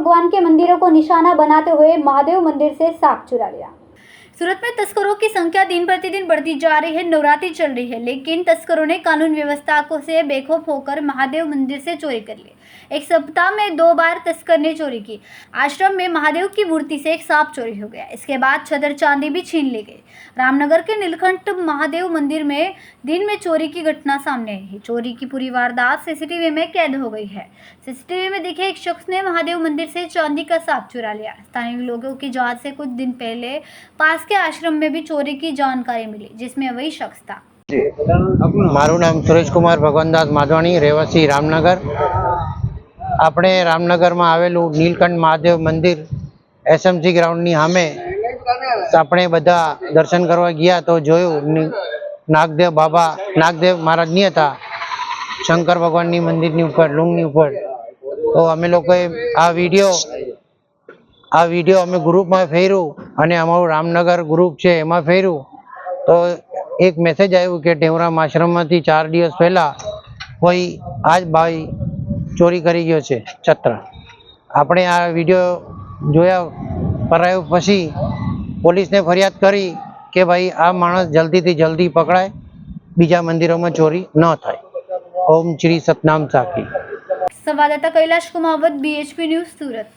भगवान के मंदिरों को निशाना बनाते हुए महादेव मंदिर से सांप चुरा लिया। सूरत में तस्करों की संख्या दिन प्रतिदिन बढ़ती जा रही है। नवरात्रि चल रही है, लेकिन तस्करों ने कानून व्यवस्था को से बेखौफ होकर महादेव मंदिर से चोरी कर ली। एक सप्ताह में 2 बार तस्कर ने चोरी की। आश्रम में महादेव की मूर्ति से एक सांप चोरी हो गया। इसके बाद छतर चांदी भी छीन ली गई। रामनगर के नीलकंठ महादेव मंदिर में दिन में चोरी की घटना सामने आई है। चोरी की पूरी वारदात सीसीटीवी में कैद हो गई है। सीसीटीवी में दिखे एक शख्स ने महादेव मंदिर से चांदी का सांप चुरा लिया। स्थानीय लोगों की जांच से कुछ दिन पहले पास के आश्रम में भी चोरी की जानकारी मिली, जिसमें वही शख्स था। मारू नाम सुरेश कुमार भगवानदास माधवाणी, રહેવાસી रामनगर। આપણે રામનગરમાં આવેલું નીલકંઠ મહાદેવ મંદિર એસએમસી ગ્રાઉન્ડની સામે આપણે બધા દર્શન કરવા ગયા તો જોયું નાગદેવ બાબા નાગદેવ મહારાજની હતા શંકર ભગવાનની મંદિરની ઉપર લુંગની ઉપર। તો અમે લોકોએ આ વિડીયો અમે ગ્રુપમાં ફેર્યું અને અમારું રામનગર ગ્રુપ છે એમાં ફેર્યું તો એક મેસેજ આવ્યું કે ટેવરામ આશ્રમમાંથી 4 દિવસ પહેલા કોઈ આજ ભાઈ ચોરી કરી ગયો છે છત્ર। આપણે આ વિડીયો જોયા પરાયો પછી પોલીસને ફરિયાદ કરી કે ભાઈ આ માણસ જલ્દીથી જલ્દી પકડાય, બીજા મંદિરોમાં ચોરી ન થાય। ઓમ શ્રી સતનામ સાખી। संवाददाता कैलाश कुमावत, BHP न्यूज, सूरत।